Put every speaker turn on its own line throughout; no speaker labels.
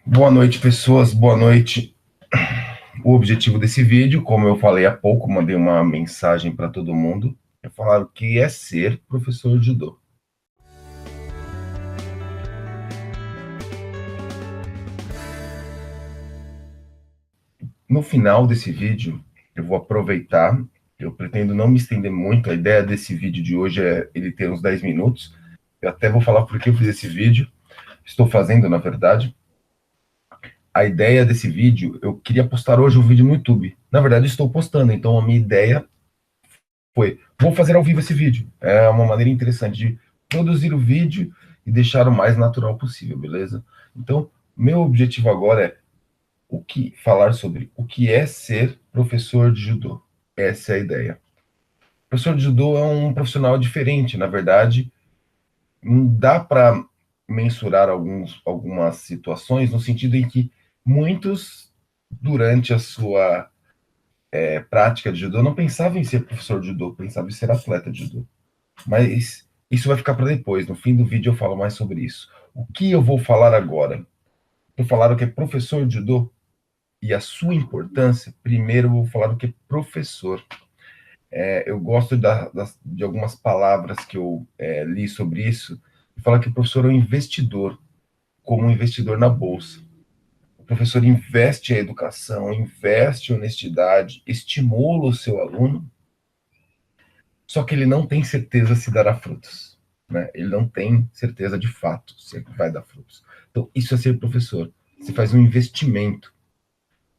Boa noite, pessoas. Boa noite. O objetivo desse vídeo, como eu falei há pouco, mandei uma mensagem para todo mundo, é falar o que é ser professor de judô. No final desse vídeo, eu vou aproveitar, eu pretendo não me estender muito, a ideia desse vídeo de hoje é ele ter uns 10 minutos, eu até vou falar por que eu fiz esse vídeo, estou fazendo, na verdade. A ideia desse vídeo, eu queria postar hoje um vídeo no YouTube. Na verdade, estou postando, então a minha ideia foi, vou fazer ao vivo esse vídeo. É uma maneira interessante de produzir o vídeo e deixar o mais natural possível, beleza? Então, meu objetivo agora é falar sobre o que é ser professor de judô. Essa é a ideia. O professor de judô é um profissional diferente, na verdade, não dá para mensurar algumas situações no sentido em que muitos, durante a sua prática de judô, não pensavam em ser professor de judô, pensavam em ser atleta de judô. Mas isso vai ficar para depois. No fim do vídeo eu falo mais sobre isso. O que eu vou falar agora? Vou falar o que é professor de judô e a sua importância. Primeiro eu vou falar o que é professor. Eu gosto de algumas palavras que eu li sobre isso. E falar que o professor é um investidor, como um investidor na bolsa. O professor investe a educação, investe a honestidade, estimula o seu aluno, só que ele não tem certeza se dará frutos. Né? Ele não tem certeza de fato se vai dar frutos. Então, isso é ser professor. Você faz um investimento.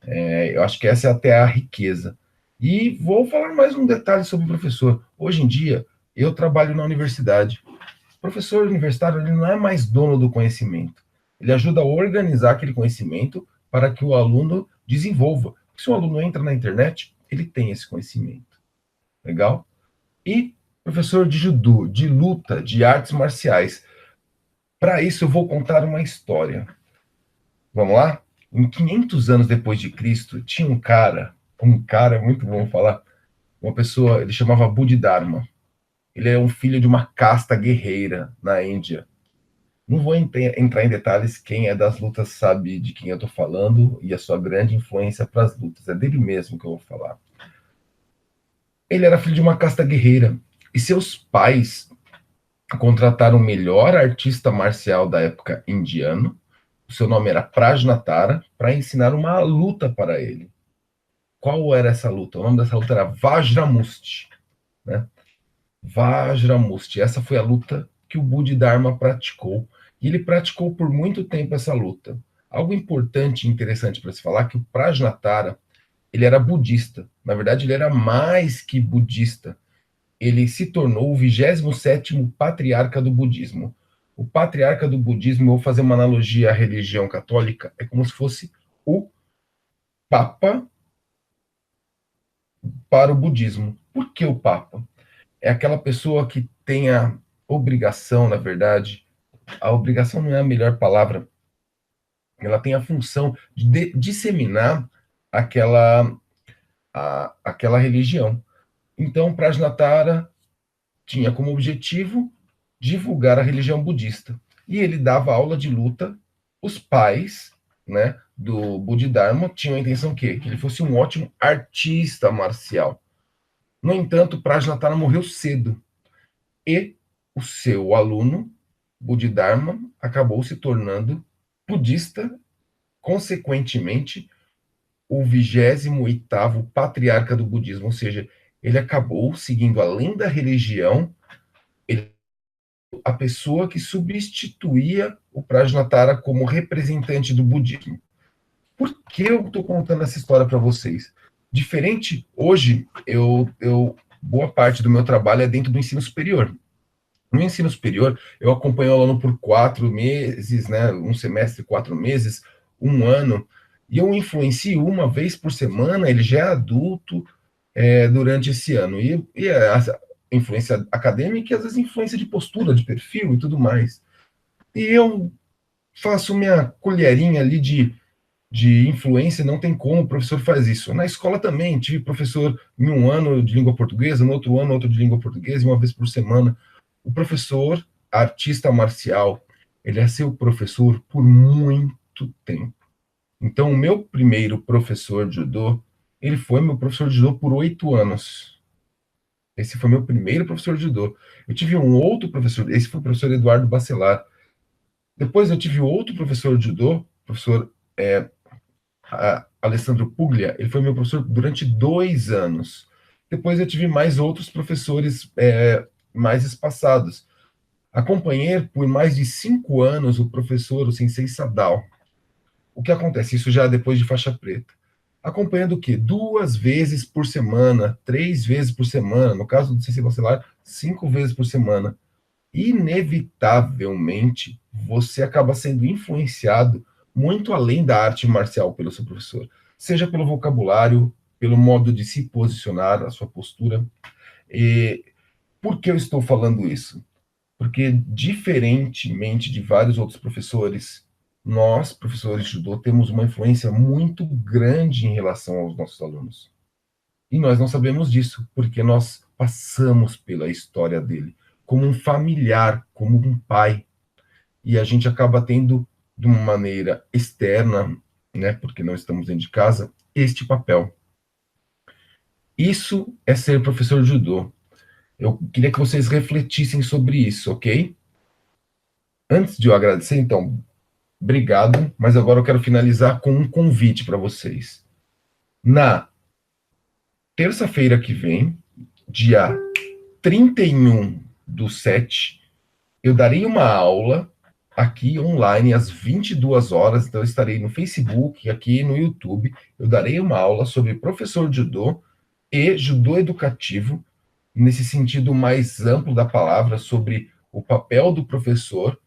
Eu acho que essa é até a riqueza. E vou falar mais um detalhe sobre o professor. Hoje em dia, eu trabalho na universidade. O professor universitário ele não é mais dono do conhecimento. Ele ajuda a organizar aquele conhecimento para que o aluno desenvolva. Porque se o aluno entra na internet, ele tem esse conhecimento. Legal? E professor de judô, de luta, de artes marciais. Para isso, eu vou contar uma história. Vamos lá? Em 500 anos depois de Cristo, tinha um cara muito bom falar, uma pessoa, ele chamava Bodhidharma. Ele é um filho de uma casta guerreira na Índia. Não vou entrar em detalhes, quem é das lutas sabe de quem eu estou falando e a sua grande influência para as lutas. É dele mesmo que eu vou falar. Ele era filho de uma casta guerreira e seus pais contrataram o melhor artista marcial da época indiano, o seu nome era Prajnatara, para ensinar uma luta para ele. Qual era essa luta? O nome dessa luta era Vajramusti. Né? Vajramusti. Essa foi a luta que o Bodhidharma praticou. E ele praticou por muito tempo essa luta. Algo importante e interessante para se falar é que o Prajnatara ele era budista. Na verdade, ele era mais que budista. Ele se tornou o 27º patriarca do budismo. O patriarca do budismo, eu vou fazer uma analogia à religião católica, é como se fosse o papa para o budismo. Por que o papa? É aquela pessoa que tem a obrigação, na verdade, a obrigação não é a melhor palavra, ela tem a função de disseminar aquela religião. Então, Prajnatara tinha como objetivo divulgar a religião budista. E ele dava aula de luta. Os pais, né, do Bodhidharma tinham a intenção que ele fosse um ótimo artista marcial. No entanto, Prajnatara morreu cedo. E o seu aluno, Bodhidharma, acabou se tornando budista, consequentemente, o 28º patriarca do budismo, ou seja, ele acabou seguindo além da religião, a pessoa que substituía o Prajnatara como representante do budismo. Por que eu estou contando essa história para vocês? Diferente, hoje, boa parte do meu trabalho é dentro do ensino superior. No ensino superior, eu acompanho o aluno por 4 meses, né, um semestre, 4 meses, um ano, e eu influencio uma vez por semana, ele já é adulto durante esse ano. E a influência acadêmica e às vezes influência de postura, de perfil e tudo mais. E eu faço minha colherinha ali de influência, não tem como o professor faz isso. Na escola também, tive professor em um ano de língua portuguesa, no outro ano outro de língua portuguesa, uma vez por semana. O professor, artista marcial, ele é seu professor por muito muito tempo. Então, o meu primeiro professor de judô, ele foi meu professor de judô por 8 anos. Esse foi meu primeiro professor de judô. Eu tive um outro professor, esse foi o professor Eduardo Bacelar. Depois eu tive outro professor de judô, professor Alessandro Puglia, ele foi meu professor durante 2 anos. Depois eu tive mais outros professores mais espaçados. Acompanhei por mais de 5 anos o professor, o Sensei Sadal. O que acontece? Isso já depois de faixa preta. Acompanhando o quê? 2 vezes por semana, 3 vezes por semana, no caso do Sensei Bacelar, 5 vezes por semana. Inevitavelmente, você acaba sendo influenciado muito além da arte marcial pelo seu professor, seja pelo vocabulário, pelo modo de se posicionar, a sua postura. E por que eu estou falando isso? Porque, diferentemente de vários outros professores, nós, professores de judô, temos uma influência muito grande em relação aos nossos alunos. E nós não sabemos disso, porque nós passamos pela história dele, como um familiar, como um pai. E a gente acaba tendo, de uma maneira externa, né, porque não estamos dentro de casa, este papel. Isso é ser professor de judô. Eu queria que vocês refletissem sobre isso, ok? Antes de eu agradecer, então, obrigado, mas agora eu quero finalizar com um convite para vocês. Na terça-feira que vem, dia 31/7, eu darei uma aula aqui online às 22 horas, então eu estarei no Facebook, aqui no YouTube, eu darei uma aula sobre professor de judô e judô educativo, nesse sentido mais amplo da palavra, sobre o papel do professor.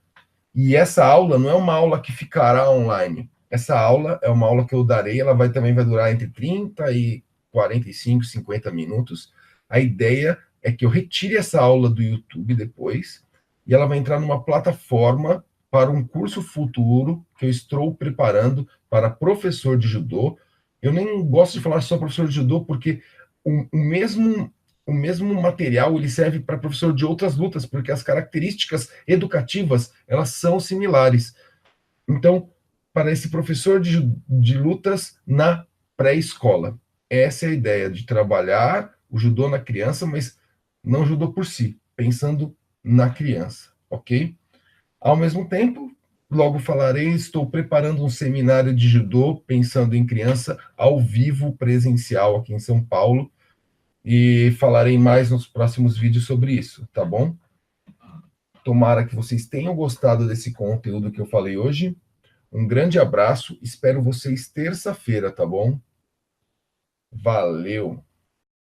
E essa aula não é uma aula que ficará online. Essa aula é uma aula que eu darei, ela também vai durar entre 30 e 45, 50 minutos. A ideia é que eu retire essa aula do YouTube depois, e ela vai entrar numa plataforma para um curso futuro que eu estou preparando para professor de judô. Eu nem gosto de falar só professor de judô, porque o mesmo material ele serve para professor de outras lutas, porque as características educativas elas são similares. Então, para esse professor de lutas na pré-escola, essa é a ideia de trabalhar o judô na criança, mas não o judô por si, pensando na criança, ok? Ao mesmo tempo, logo falarei, estou preparando um seminário de judô pensando em criança ao vivo, presencial aqui em São Paulo, e falarei mais nos próximos vídeos sobre isso, tá bom? Tomara que vocês tenham gostado desse conteúdo que eu falei hoje. Um grande abraço, espero vocês terça-feira, tá bom? Valeu!